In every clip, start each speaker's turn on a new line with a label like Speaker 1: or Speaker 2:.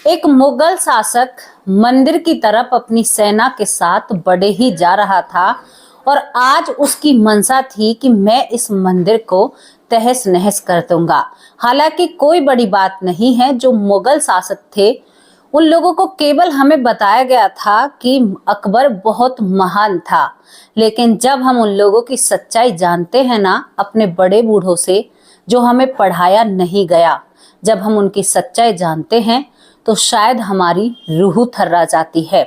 Speaker 1: एक मुगल शासक मंदिर की तरफ अपनी सेना के साथ बढ़े ही जा रहा था और आज उसकी मंशा थी कि मैं इस मंदिर को तहस नहस कर दूंगा। हालांकि कोई बड़ी बात नहीं है। जो मुगल शासक थे उन लोगों को केवल हमें बताया गया था कि अकबर बहुत महान था, लेकिन जब हम उन लोगों की सच्चाई जानते हैं ना, अपने बड़े बूढ़ों से जो हमें पढ़ाया नहीं गया, जब हम उनकी सच्चाई जानते हैं तो शायद हमारी रूह थर्रा जाती है।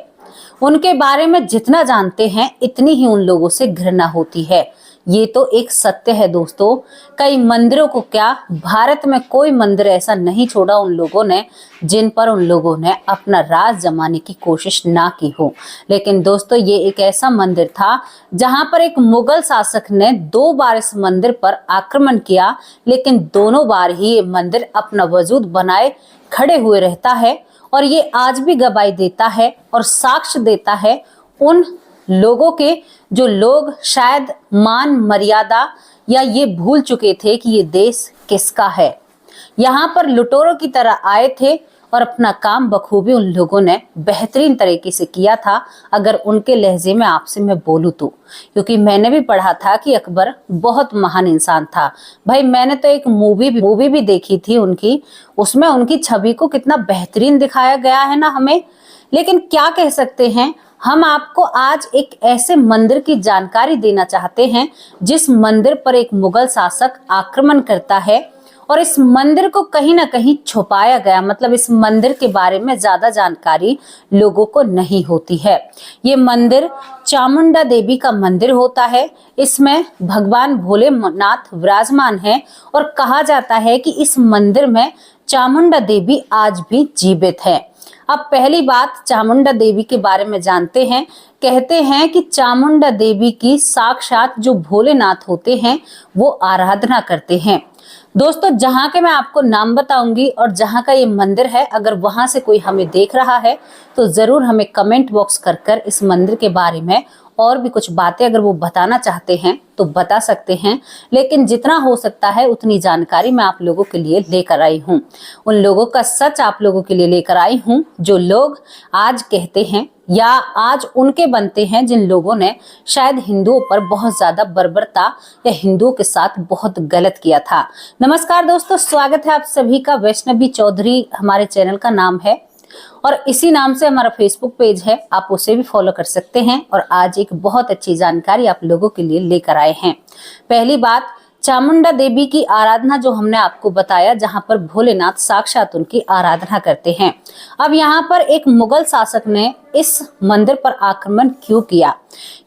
Speaker 1: उनके बारे में जितना जानते हैं इतनी ही उन लोगों से घृणा होती है। ये तो एक सत्य है दोस्तों। कई मंदिरों को क्या, भारत में कोई मंदिर ऐसा नहीं छोड़ा उन लोगों ने जिन पर उन लोगों ने अपना राज जमाने की कोशिश ना की हो। लेकिन दोस्तों, ये एक ऐसा मंदिर था जहां पर एक मुगल शासक ने 2 बार इस मंदिर पर आक्रमण किया, लेकिन दोनों बार ही ये मंदिर अपना वजूद बनाए खड़े हुए रहता है और ये आज भी गवाही देता है और साक्ष्य देता है उन लोगों के जो लोग शायद मान मर्यादा या ये भूल चुके थे कि ये देश किसका है। यहाँ पर लुटेरों की तरह आए थे और अपना काम बखूबी उन लोगों ने बेहतरीन तरीके से किया था। अगर उनके लहजे में आपसे मैं बोलूँ तो, क्योंकि मैंने भी पढ़ा था कि अकबर बहुत महान इंसान था। भाई, मैंने तो एक मूवी भी देखी थी उनकी, उसमें उनकी छवि को कितना बेहतरीन दिखाया गया है ना हमें। लेकिन क्या कह सकते हैं, हम आपको आज एक ऐसे मंदिर की जानकारी देना चाहते हैं जिस मंदिर पर एक मुगल शासक आक्रमण करता है और इस मंदिर को कहीं ना कहीं छुपाया गया, मतलब इस मंदिर के बारे में ज्यादा जानकारी लोगों को नहीं होती है। ये मंदिर चामुंडा देवी का मंदिर होता है। इसमें भगवान भोलेनाथ विराजमान है और कहा जाता है कि इस मंदिर में चामुंडा देवी आज भी जीवित है। अब पहली बात चामुंडा देवी के बारे में जानते हैं। कहते हैं कि चामुंडा देवी की साक्षात जो भोलेनाथ होते हैं वो आराधना करते हैं। दोस्तों, जहां के मैं आपको नाम बताऊंगी और जहां का ये मंदिर है, अगर वहां से कोई हमें देख रहा है तो जरूर हमें कमेंट बॉक्स कर इस मंदिर के बारे में और भी कुछ बातें अगर वो बताना चाहते हैं तो बता सकते हैं। लेकिन जितना हो सकता है उतनी जानकारी मैं आप लोगों के लिए लेकर आई हूँ। उन लोगों का सच आप लोगों के लिए लेकर आई हूँ जो लोग आज कहते हैं या आज उनके बनते हैं जिन लोगों ने शायद हिंदुओं पर बहुत ज्यादा बर्बरता या हिंदुओं के साथ बहुत गलत किया था। नमस्कार दोस्तों, स्वागत है आप सभी का। वैष्णवी चौधरी हमारे चैनल का नाम है और इसी नाम से हमारा फेसबुक पेज है, आप उसे भी फॉलो कर सकते हैं। और आज एक बहुत अच्छी जानकारी आप लोगों के लिए लेकर आए हैं। पहली बात, चामुंडा देवी की आराधना जो हमने आपको बताया, जहां पर भोलेनाथ साक्षात उनकी आराधना करते हैं। अब यहाँ पर एक मुगल शासक ने इस मंदिर पर आक्रमण क्यों किया?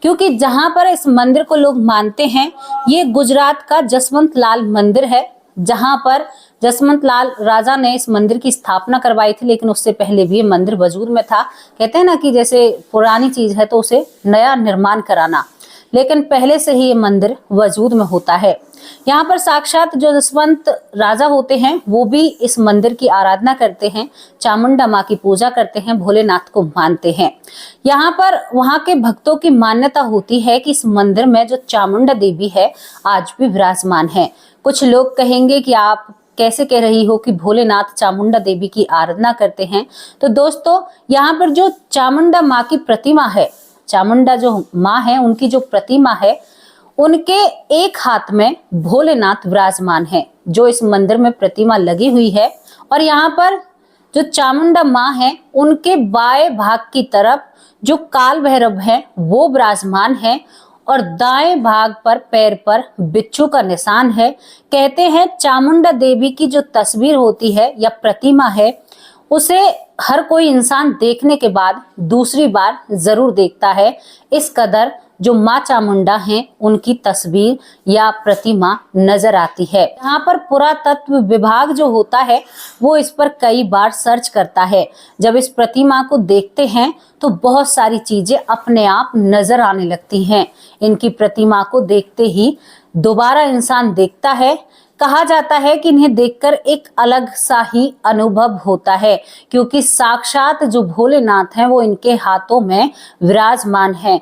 Speaker 1: क्योंकि जहां पर इस मंदिर को लोग मानते हैं, ये गुजरात का जसवंत लाल मंदिर है, जहां पर जसवंत लाल राजा ने इस मंदिर की स्थापना करवाई थी। लेकिन उससे पहले भी ये मंदिर वजूद में था। कहते हैं ना कि जैसे पुरानी चीज है तो उसे नया निर्माण कराना, लेकिन पहले से ही ये मंदिर वजूद में होता है। यहाँ पर साक्षात जो जसवंत राजा होते हैं वो भी इस मंदिर की आराधना करते हैं, चामुंडा माँ की पूजा करते हैं, भोलेनाथ को मानते हैं। यहाँ पर वहाँ के भक्तों की मान्यता होती है कि इस मंदिर में जो चामुंडा देवी है आज भी विराजमान है। कुछ लोग कहेंगे कि आप कैसे कह रही हो कि भोलेनाथ चामुंडा देवी की आराधना करते हैं। तो दोस्तों, यहाँ पर जो चामुंडा माँ की प्रतिमा है, चामुंडा जो माँ है उनकी जो प्रतिमा है, उनके एक हाथ में भोलेनाथ विराजमान है। जो इस मंदिर में प्रतिमा लगी हुई है और यहाँ पर जो चामुंडा माँ है उनके बाएं भाग की तरफ जो काल भैरव है वो विराजमान है और दाएं भाग पर पैर पर बिच्छू का निशान है। कहते हैं चामुंडा देवी की जो तस्वीर होती है या प्रतिमा है उसे हर कोई इंसान देखने के बाद दूसरी बार जरूर देखता है। इस कदर जो माँ चामुंडा हैं उनकी तस्वीर या प्रतिमा नजर आती है। यहाँ पर पुरातत्व विभाग जो होता है वो इस पर कई बार सर्च करता है। जब इस प्रतिमा को देखते हैं तो बहुत सारी चीजें अपने आप नजर आने लगती हैं। इनकी प्रतिमा को देखते ही दोबारा इंसान देखता है। कहा जाता है कि इन्हें देखकर एक अलग सा ही अनुभव होता है, क्योंकि साक्षात जो भोलेनाथ हैं वो इनके हाथों में विराजमान हैं।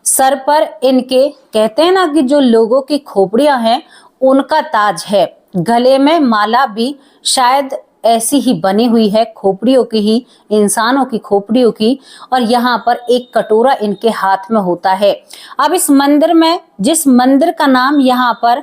Speaker 1: सर पर इनके, कहते हैं ना कि जो लोगों की खोपड़ियां हैं उनका ताज है। गले में माला भी शायद ऐसी ही बनी हुई है, खोपड़ियों की ही, इंसानों की खोपड़ियों की, और यहाँ पर एक कटोरा इनके हाथ में होता है। अब इस मंदिर में, जिस मंदिर का नाम यहाँ पर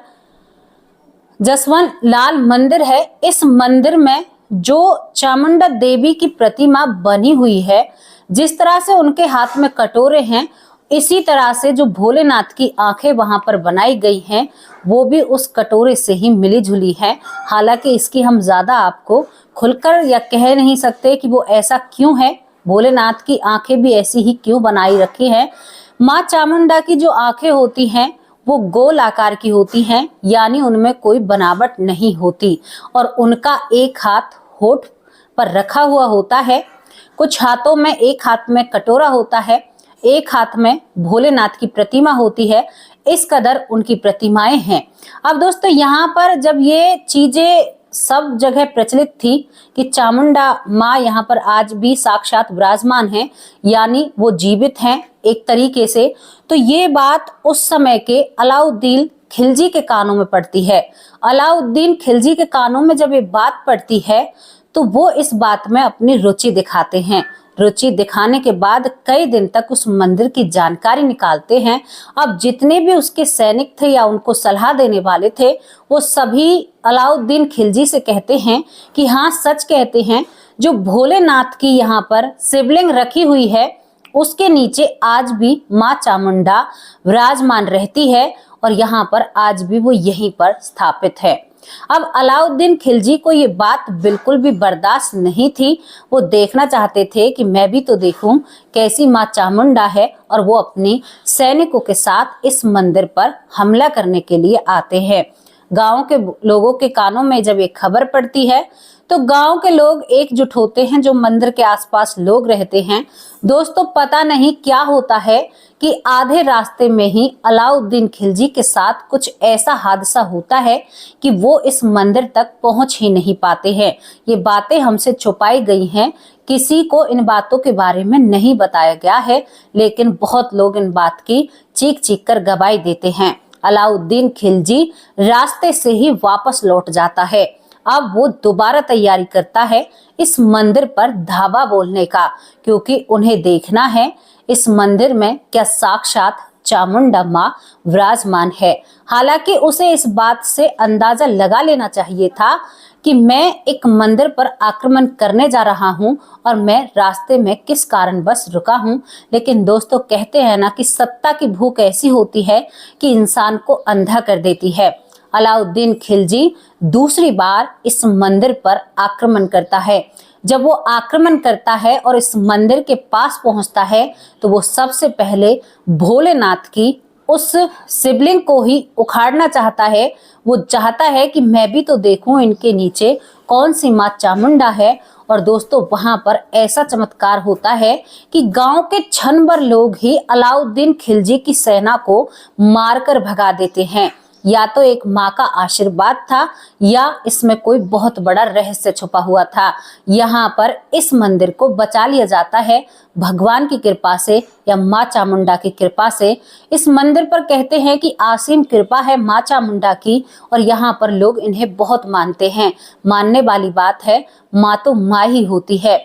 Speaker 1: जसवंत लाल मंदिर है, इस मंदिर में जो चामुंडा देवी की प्रतिमा बनी हुई है, जिस तरह से उनके हाथ में कटोरे हैं, इसी तरह से जो भोलेनाथ की आंखें वहां पर बनाई गई हैं, वो भी उस कटोरे से ही मिली जुली है। हालांकि इसकी हम ज्यादा आपको खुलकर या कह नहीं सकते कि वो ऐसा क्यों है, भोलेनाथ की आंखें भी ऐसी ही क्यों बनाई रखी हैं। माँ चामुंडा की जो आंखें होती हैं वो गोल आकार की होती हैं, यानी उनमें कोई बनावट नहीं होती, और उनका एक हाथ होठ पर रखा हुआ होता है। कुछ हाथों में, एक हाथ में कटोरा होता है, एक हाथ में भोलेनाथ की प्रतिमा होती है। इस कदर उनकी प्रतिमाएं हैं। अब दोस्तों, यहाँ पर जब ये चीजें सब जगह प्रचलित थी कि चामुंडा माँ यहाँ पर आज भी साक्षात विराजमान हैं, यानी वो जीवित हैं एक तरीके से, तो ये बात उस समय के अलाउद्दीन खिलजी के कानों में पड़ती है। अलाउद्दीन खिलजी के कानों में जब ये बात पड़ती है तो वो इस बात में अपनी रुचि दिखाते हैं। रुचि दिखाने के बाद कई दिन तक उस मंदिर की जानकारी निकालते हैं। अब जितने भी उसके सैनिक थे या उनको सलाह देने वाले थे, वो सभी अलाउद्दीन खिलजी से कहते हैं कि हाँ, सच कहते हैं, जो भोलेनाथ की यहाँ पर शिवलिंग रखी हुई है, उसके नीचे आज भी माँ चामुंडा विराजमान रहती है, और यहाँ पर आज भी वो यहीं पर स्थापित है। अब अलाउद्दीन खिलजी को ये बात बिल्कुल भी बर्दाश्त नहीं थी। वो देखना चाहते थे कि मैं भी तो देखूं कैसी माँ चामुंडा है, और वो अपनी सैनिकों के साथ इस मंदिर पर हमला करने के लिए आते हैं। गांव के लोगों के कानों में जब ये खबर पड़ती है तो गांव के लोग एकजुट होते हैं, जो मंदिर के आसपास लोग रहते हैं। दोस्तों, पता नहीं क्या होता है कि आधे रास्ते में ही अलाउद्दीन खिलजी के साथ कुछ ऐसा हादसा होता है कि वो इस मंदिर तक पहुंच ही नहीं पाते हैं। ये बातें हमसे छुपाई गई हैं, किसी को इन बातों के बारे में नहीं बताया गया है, लेकिन बहुत लोग इन बात की चीख चीख कर गवाही देते हैं। अलाउद्दीन खिलजी रास्ते से ही वापस लौट जाता है। अब वो दोबारा तैयारी करता है इस मंदिर पर धावा बोलने का, क्योंकि उन्हें देखना है इस मंदिर में क्या साक्षात चामुंडा माँ विराजमान है। हालांकि उसे इस बात से अंदाजा लगा लेना चाहिए था कि मैं एक मंदिर पर आक्रमण करने जा रहा हूं और मैं रास्ते में किस कारणवश रुका हूं। लेकिन दोस्तों, कहते हैं ना कि सत्ता की भूख ऐसी होती है कि इंसान को अंधा कर देती है। अलाउद्दीन खिलजी दूसरी बार इस मंदिर पर आक्रमण करता है। जब वो आक्रमण करता है और इस मंदिर के पास पहुंचता है तो वो सबसे पहले भोलेनाथ की उस शिवलिंग को ही उखाड़ना चाहता है। वो चाहता है कि मैं भी तो देखूं इनके नीचे कौन सी माँ चामुंडा है। और दोस्तों, वहां पर ऐसा चमत्कार होता है कि गांव के छन भर लोग ही अलाउद्दीन खिलजी की सेना को मारकर भगा देते हैं। या तो एक माँ का आशीर्वाद था या इसमें कोई बहुत बड़ा रहस्य छुपा हुआ था। यहाँ पर इस मंदिर को बचा लिया जाता है भगवान की कृपा से या माँ चामुंडा की कृपा से। इस मंदिर पर कहते हैं कि असीम कृपा है माँ चामुंडा की, और यहाँ पर लोग इन्हें बहुत मानते हैं। मानने वाली बात है, माँ तो माँ ही होती है।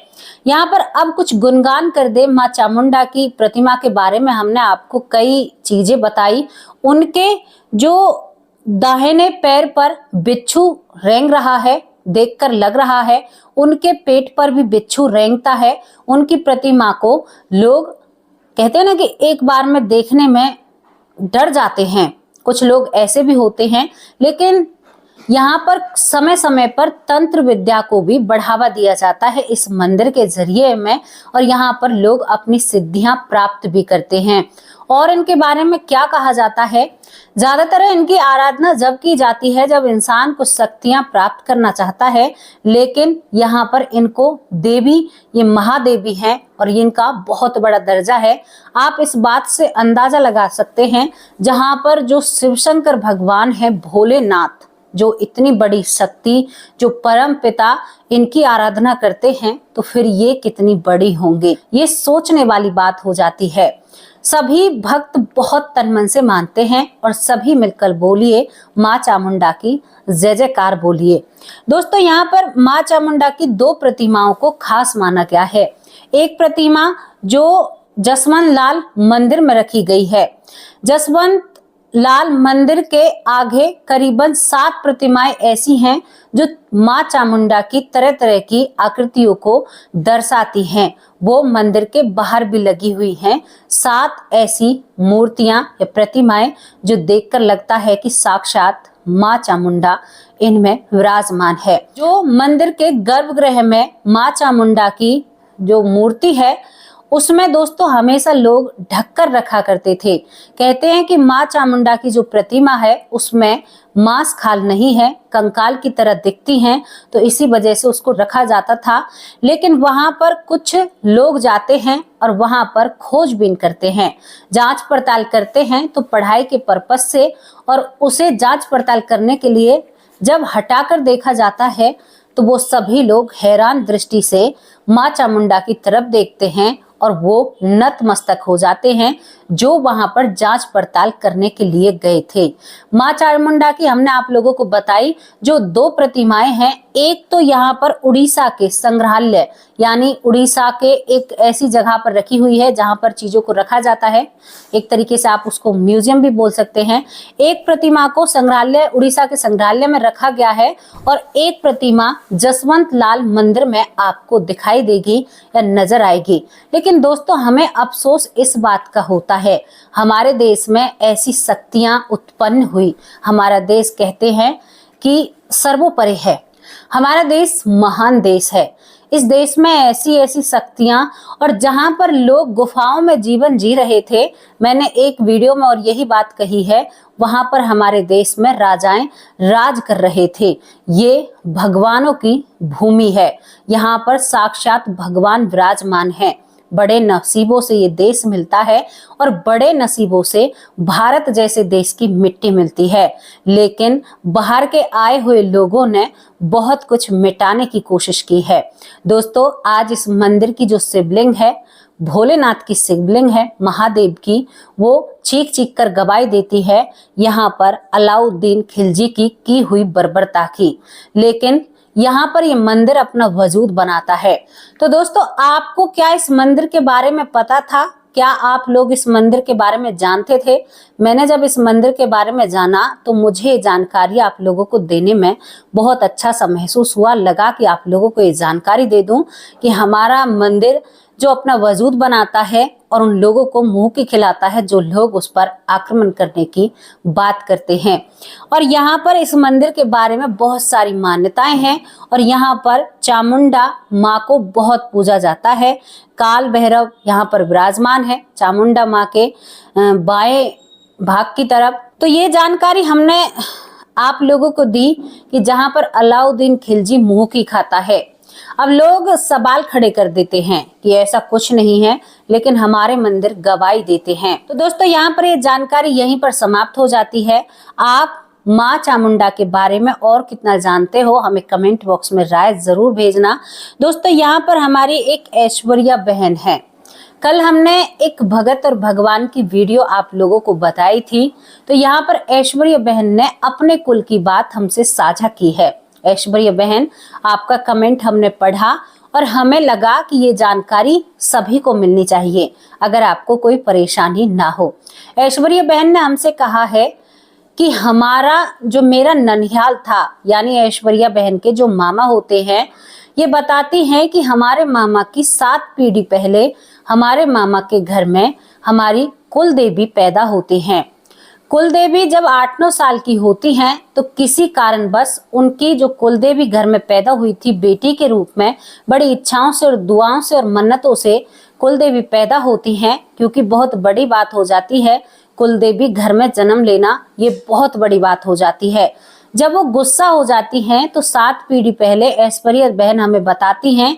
Speaker 1: यहाँ पर अब कुछ गुणगान कर दे माँ चामुंडा की प्रतिमा के बारे में। हमने आपको कई चीजें बताई। उनके जो दाहिने पैर पर बिच्छू रेंग रहा है, देखकर लग रहा है उनके पेट पर भी बिच्छू रेंगता है। उनकी प्रतिमा को लोग कहते हैं ना कि एक बार में देखने में डर जाते हैं। कुछ लोग ऐसे भी होते हैं, लेकिन यहाँ पर समय समय पर तंत्र विद्या को भी बढ़ावा दिया जाता है इस मंदिर के जरिए में, और यहाँ पर लोग अपनी सिद्धियां प्राप्त भी करते हैं। और इनके बारे में क्या कहा जाता है, ज्यादातर इनकी आराधना जब की जाती है जब इंसान कुछ शक्तियां प्राप्त करना चाहता है। लेकिन यहाँ पर इनको देवी, ये महादेवी हैं और इनका बहुत बड़ा दर्जा है। आप इस बात से अंदाजा लगा सकते हैं, जहां पर जो शिवशंकर भगवान है भोलेनाथ, जो इतनी बड़ी शक्ति, जो परम पिता इनकी आराधना करते हैं, तो फिर ये कितनी बड़ी होंगे, ये सोचने वाली बात हो जाती है। सभी भक्त बहुत तन मन से मानते हैं और सभी मिलकर बोलिए माँ चामुंडा की जय जयकार बोलिए। दोस्तों यहाँ पर माँ चामुंडा की दो प्रतिमाओं को खास माना गया है। एक प्रतिमा जो जसवंत लाल मंदिर में रखी गई है। जसवंत लाल मंदिर के आगे करीबन 7 प्रतिमाएं ऐसी हैं जो माँ चामुंडा की तरह तरह की आकृतियों को दर्शाती हैं। वो मंदिर के बाहर भी लगी हुई हैं 7 ऐसी मूर्तियां या प्रतिमाएं जो देखकर लगता है कि साक्षात माँ चामुंडा इनमें विराजमान है। जो मंदिर के गर्भगृह में माँ चामुंडा की जो मूर्ति है उसमें दोस्तों हमेशा लोग ढककर रखा करते थे। कहते हैं कि माँ चामुंडा की जो प्रतिमा है उसमें मांस खाल नहीं है, कंकाल की तरह दिखती हैं, तो इसी वजह से उसको रखा जाता था। लेकिन वहां पर कुछ लोग जाते हैं और वहां पर खोजबीन करते हैं, जांच पड़ताल करते हैं, तो पढ़ाई के पर्पस से, और उसे जांच पड़ताल करने के लिए जब हटाकर देखा जाता है तो वो सभी लोग हैरान दृष्टि से माँ चामुंडा की तरफ देखते हैं और वो नतमस्तक हो जाते हैं जो वहां पर जांच पड़ताल करने के लिए गए थे। माँ चामुंडा की हमने आप लोगों को बताई जो 2 प्रतिमाएं हैं। एक तो यहाँ पर उड़ीसा के संग्रहालय यानी उड़ीसा के एक ऐसी जगह पर रखी हुई है जहां पर चीजों को रखा जाता है, एक तरीके से आप उसको म्यूजियम भी बोल सकते हैं। एक प्रतिमा को संग्रहालय उड़ीसा के संग्रहालय में रखा गया है और एक प्रतिमा जसवंत लाल मंदिर में आपको दिखाई देगी या नजर आएगी। लेकिन दोस्तों हमें अफसोस इस बात का होता है, हमारे देश में ऐसी शक्तियां उत्पन्न हुई। हमारा देश कहते हैं कि सर्वोपरि है, हमारा देश महान देश है। इस देश में ऐसी ऐसी शक्तियां, और जहां पर लोग गुफाओं में जीवन जी रहे थे, मैंने एक वीडियो में और यही बात कही है, वहां पर हमारे देश में राजाएं राज कर रहे थे। ये भगवानों की भूमि है, यहाँ पर साक्षात भगवान विराजमान हैं। बड़े नसीबों से ये देश मिलता है और बड़े नसीबों से भारत जैसे देश की मिट्टी मिलती है। लेकिन बाहर के आए हुए लोगों ने बहुत कुछ मिटाने की कोशिश की है। दोस्तों आज इस मंदिर की जो शिवलिंग है, भोलेनाथ की शिवलिंग है, महादेव की, वो चीख चीख कर गवाही देती है यहाँ पर अलाउद्दीन खिलजी की हुई बर्बरता की। लेकिन यहाँ पर ये मंदिर अपना वजूद बनाता है। तो दोस्तों आपको क्या इस मंदिर के बारे में पता था? क्या आप लोग इस मंदिर के बारे में जानते थे? मैंने जब इस मंदिर के बारे में जाना तो मुझे ये जानकारी आप लोगों को देने में बहुत अच्छा सा महसूस हुआ। लगा कि आप लोगों को ये जानकारी दे दूं कि हमारा मंदिर जो अपना वजूद बनाता है और उन लोगों को मुंह की खिलाता है जो लोग उस पर आक्रमण करने की बात करते हैं। और यहाँ पर इस मंदिर के बारे में बहुत सारी मान्यताएं हैं और यहाँ पर चामुंडा माँ को बहुत पूजा जाता है। काल भैरव यहाँ पर विराजमान है चामुंडा माँ के बाएं भाग की तरफ। तो ये जानकारी हमने आप लोगों को दी कि जहाँ पर अलाउद्दीन खिलजी मुंह की खाता है। अब लोग सवाल खड़े कर देते हैं कि ऐसा कुछ नहीं है, लेकिन हमारे मंदिर गवाही देते हैं। तो दोस्तों यहाँ पर ये जानकारी यहीं पर समाप्त हो जाती है। आप माँ चामुंडा के बारे में और कितना जानते हो हमें कमेंट बॉक्स में राय जरूर भेजना। दोस्तों यहाँ पर हमारी एक ऐश्वर्या बहन है। कल हमने एक भगत और भगवान की वीडियो आप लोगों को बताई थी, तो यहाँ पर ऐश्वर्या बहन ने अपने कुल की बात हमसे साझा की है। ऐश्वर्या बहन, आपका कमेंट हमने पढ़ा और हमें लगा कि ये जानकारी सभी को मिलनी चाहिए, अगर आपको कोई परेशानी ना हो। ऐश्वर्या बहन ने हमसे कहा है कि मेरा ननिहाल था, यानी ऐश्वर्या बहन के जो मामा होते हैं, ये बताती हैं कि हमारे मामा की 7 पीढ़ी पहले हमारे मामा के घर में हमारी कुल देवी पैदा होती हैं। कुल देवी जब 8-9 साल की होती हैं तो किसी कारणवश उनकी जो कुल देवी घर में पैदा हुई थी बेटी के रूप में, बड़ी इच्छाओं से और दुआओं से और मन्नतों से कुल देवी पैदा होती हैं, क्योंकि बहुत बड़ी बात हो जाती है कुल देवी घर में जन्म लेना, ये बहुत बड़ी बात हो जाती है। जब वो गुस्सा हो जाती हैं तो 7 पीढ़ी पहले ऐश्वर्या बहन हमें बताती हैं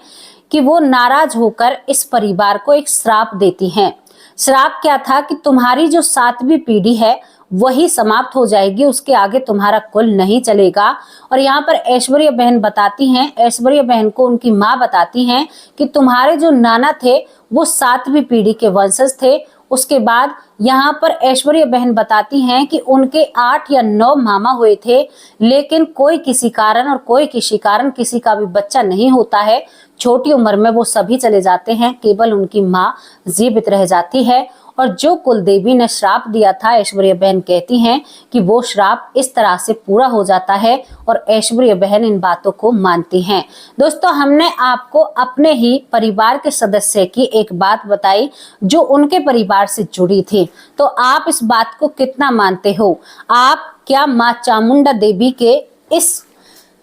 Speaker 1: कि वो नाराज होकर इस परिवार को एक श्राप देती हैं। श्राप क्या था कि तुम्हारी जो 7वीं पीढ़ी है वही समाप्त हो जाएगी, उसके आगे तुम्हारा कुल नहीं चलेगा। और यहाँ पर ऐश्वर्या बहन बताती हैं, ऐश्वर्या बहन को उनकी माँ बताती हैं कि तुम्हारे जो नाना थे वो 7वीं पीढ़ी के वंशज थे, उसके बाद यहाँ पर ऐश्वर्या बहन बताती हैं कि उनके 8 या 9 मामा हुए थे, लेकिन कोई किसी कारण और कोई किसी कारण किसी का भी बच्चा नहीं होता है। छोटी उम्र में वो सभी चले जाते हैं, केवल उनकी माँ जीवित रह जाती है। और जो कुलदेवी ने श्राप दिया था, ऐश्वर्या बहन कहती हैं कि वो श्राप इस तरह से पूरा हो जाता है और ऐश्वर्या बहन इन बातों को मानती हैं। दोस्तों, हमने आपको अपने ही परिवार के सदस्य की एक बात बताई जो उनके परिवार से जुड़ी थी, तो आप इस बात को कितना मानते हो? आप क्या माँ चामुंडा देवी के इस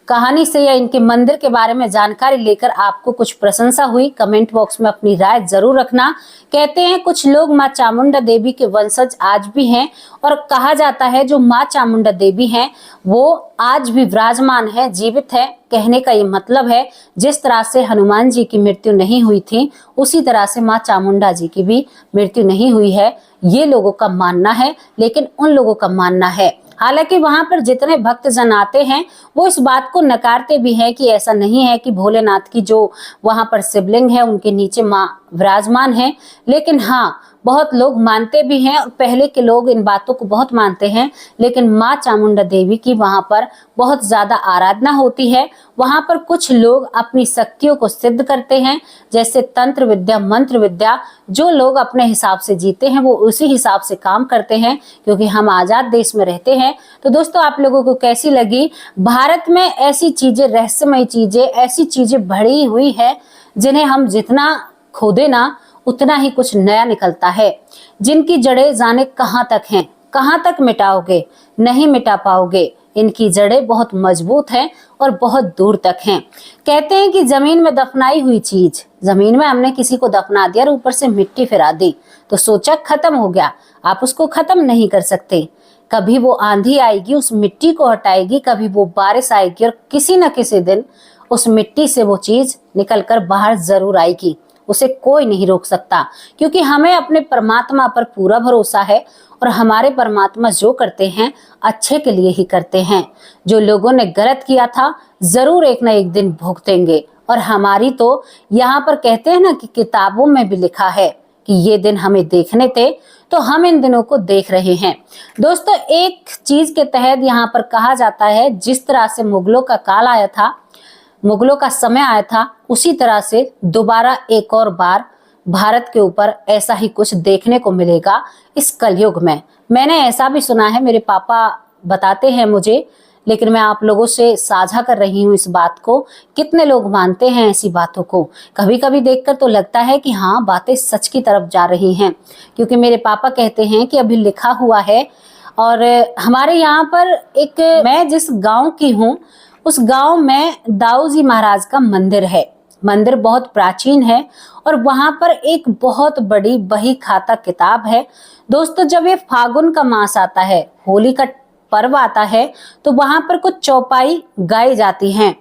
Speaker 1: कहानी से या इनके मंदिर के बारे में जानकारी लेकर आपको कुछ प्रशंसा हुई? कमेंट बॉक्स में अपनी राय जरूर रखना। कहते हैं कुछ लोग माँ चामुंडा देवी के वंशज आज भी हैं, और कहा जाता है जो माँ चामुंडा देवी हैं वो आज भी विराजमान है, जीवित है। कहने का ये मतलब है जिस तरह से हनुमान जी की मृत्यु नहीं हुई थी, उसी तरह से माँ चामुंडा जी की भी मृत्यु नहीं हुई है। ये लोगों का मानना है, लेकिन उन लोगों का मानना है। हालांकि वहां पर जितने भक्तजन आते हैं वो इस बात को नकारते भी हैं कि ऐसा नहीं है कि भोलेनाथ की जो वहां पर शिवलिंग है उनके नीचे माँ विराजमान है। लेकिन हाँ, बहुत लोग मानते भी हैं, और पहले के लोग इन बातों को बहुत मानते हैं। लेकिन माँ चामुंडा देवी की वहां पर बहुत ज्यादा आराधना होती है। वहां पर कुछ लोग अपनी शक्तियों को सिद्ध करते हैं, जैसे तंत्र विद्या, मंत्र विद्या। जो लोग अपने हिसाब से जीते हैं वो उसी हिसाब से काम करते हैं, क्योंकि हम आजाद देश में रहते हैं। तो दोस्तों, आप लोगों को कैसी लगी? भारत में ऐसी चीजें, रहस्यमय चीजें, ऐसी चीजें भरी हुई है जिन्हें हम जितना खोदे ना उतना ही कुछ नया निकलता है, जिनकी जड़ें जाने कहां तक हैं। कहां तक मिटाओगे? नहीं मिटा पाओगे। इनकी जड़ें बहुत मजबूत हैं और बहुत दूर तक हैं। कहते हैं कि जमीन में दफनाई हुई चीज, जमीन में हमने किसी को दफना दिया और ऊपर से मिट्टी फिरा दी तो सोचा खत्म हो गया। आप उसको खत्म नहीं कर सकते। कभी वो आंधी आएगी, उस मिट्टी को हटाएगी, कभी वो बारिश आएगी, और किसी न किसी दिन उस मिट्टी से वो चीज निकल कर बाहर जरूर आएगी। उसे कोई नहीं रोक सकता, क्योंकि हमें अपने परमात्मा पर पूरा भरोसा है, और हमारे परमात्मा जो करते हैं अच्छे के लिए ही करते हैं। जो लोगों ने गलत किया था जरूर एक ना एक दिन भुगतेंगे। और हमारी तो यहाँ पर कहते हैं ना कि किताबों में भी लिखा है कि ये दिन हमें देखने थे, तो हम इन दिनों को देख रहे हैं। दोस्तों, एक चीज के तहत यहाँ पर कहा जाता है, जिस तरह से मुगलों का काल आया था, मुगलों का समय आया था, उसी तरह से दोबारा एक और बार भारत के ऊपर ऐसा ही कुछ देखने को मिलेगा इस कलयुग में। मैंने ऐसा भी सुना है, मेरे पापा बताते हैं मुझे, लेकिन मैं आप लोगों से साझा कर रही हूँ इस बात को। कितने लोग मानते हैं ऐसी बातों को? कभी कभी देखकर तो लगता है कि हाँ, बातें सच की तरफ जा रही हैं, क्योंकि मेरे पापा कहते हैं कि अभी लिखा हुआ है। और हमारे यहाँ पर एक, मैं जिस गांव की हूँ उस गांव में दाऊ जी महाराज का मंदिर है। मंदिर बहुत प्राचीन है और वहां पर एक बहुत बड़ी बही खाता किताब है। दोस्तों, जब ये फागुन का मास आता है, होली का पर्व आता है, तो वहां पर कुछ चौपाई गाई जाती हैं।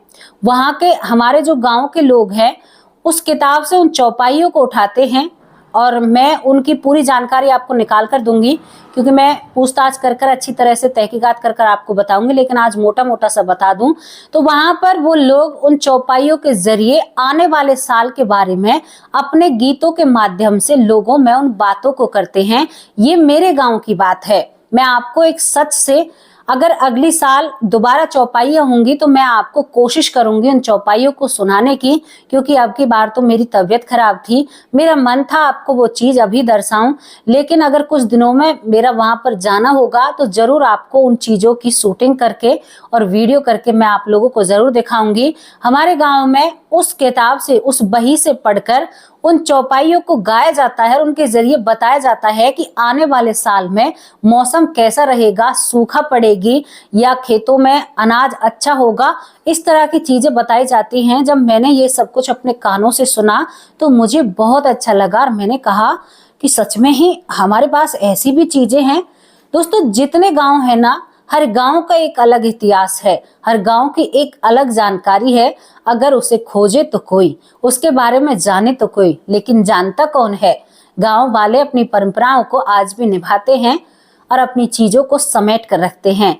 Speaker 1: वहां के हमारे जो गांव के लोग हैं उस किताब से उन चौपाइयों को उठाते हैं, और मैं उनकी पूरी जानकारी आपको निकाल कर दूंगी, क्योंकि मैं पूछताछ कर कर अच्छी तरह से तहकीकात कर कर आपको बताऊंगी। लेकिन आज मोटा मोटा सा बता दूं तो वहां पर वो लोग उन चौपाइयों के जरिए आने वाले साल के बारे में अपने गीतों के माध्यम से लोगों में उन बातों को करते हैं। ये मेरे गांव की बात है। मैं आपको एक सच से, अगर अगली साल दोबारा चौपाइयाँ होंगी तो मैं आपको कोशिश करूंगी उन चौपाइयों को सुनाने की, क्योंकि अब की बार तो मेरी तबीयत खराब थी। मेरा मन था आपको वो चीज अभी दर्शाऊं, लेकिन अगर कुछ दिनों में मेरा वहां पर जाना होगा तो जरूर आपको उन चीजों की शूटिंग करके और वीडियो करके मैं आप लोगों को जरूर दिखाऊंगी। हमारे गाँव में उस किताब से, उस बही से पढ़कर उन चौपाइयों को गाया जाता है और उनके जरिए बताया जाता है कि आने वाले साल में मौसम कैसा रहेगा, सूखा पड़ेगी या खेतों में अनाज अच्छा होगा। इस तरह की चीजें बताई जाती हैं। जब मैंने ये सब कुछ अपने कानों से सुना तो मुझे बहुत अच्छा लगा, और मैंने कहा कि सच में ही हमारे पास ऐसी भी चीजें हैं। दोस्तों, जितने गाँव है ना, हर गांव का एक अलग इतिहास है, हर गांव की एक अलग जानकारी है। अगर उसे खोजे तो कोई, उसके बारे में जाने तो कोई, लेकिन जानता कौन है? गांव वाले अपनी परंपराओं को आज भी निभाते हैं और अपनी चीजों को समेट कर रखते हैं।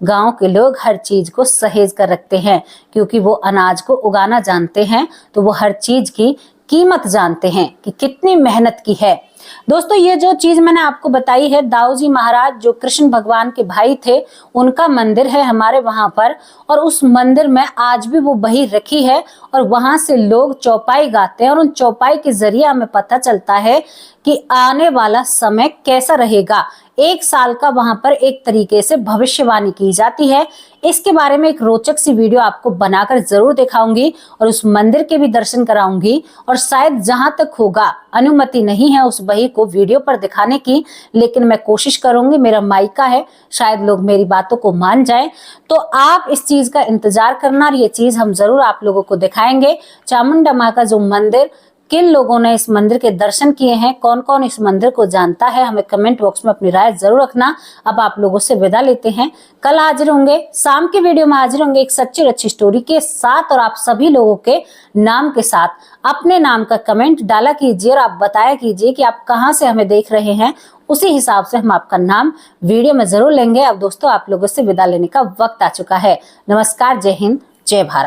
Speaker 1: गांव के लोग हर चीज को सहेज कर रखते हैं, क्योंकि वो अनाज को उगाना जानते हैं, तो वो हर चीज की कीमत जानते हैं कि कितनी मेहनत की है। दोस्तों ये जो चीज मैंने आपको बताई है, दाऊ जी महाराज जो कृष्ण भगवान के भाई थे, उनका मंदिर है हमारे वहां पर, और उस मंदिर में आज भी वो बही रखी है और वहां से लोग चौपाई गाते हैं और उन चौपाई के जरिए हमें पता चलता है कि आने वाला समय कैसा रहेगा। 1 साल का वहां पर एक तरीके से भविष्यवाणी की जाती है। इसके बारे में एक रोचक सी वीडियो आपको बनाकर जरूर दिखाऊंगी और उस मंदिर के भी दर्शन कराऊंगी, और शायद जहां तक होगा, अनुमति नहीं है उस बही को वीडियो पर दिखाने की, लेकिन मैं कोशिश करूंगी, मेरा माइका है, शायद लोग मेरी बातों को मान जाएं। तो आप इस चीज का इंतजार करना और ये चीज हम जरूर आप लोगों को दिखाएंगे। चामुंडा माँ का जो मंदिर, किन लोगों ने इस मंदिर के दर्शन किए हैं, कौन कौन इस मंदिर को जानता है, हमें कमेंट बॉक्स में अपनी राय जरूर रखना। अब आप लोगों से विदा लेते हैं, कल हाजिर होंगे, शाम की वीडियो में हाजिर होंगे एक सच्ची और अच्छी स्टोरी के साथ, और आप सभी लोगों के नाम के साथ अपने नाम का कमेंट डाला कीजिए और आप बताया कीजिए कि आप कहाँ से हमें देख रहे हैं। उसी हिसाब से हम आपका नाम वीडियो में जरूर लेंगे। अब दोस्तों आप लोगों से विदा लेने का वक्त आ चुका है। नमस्कार, जय हिंद, जय भारत।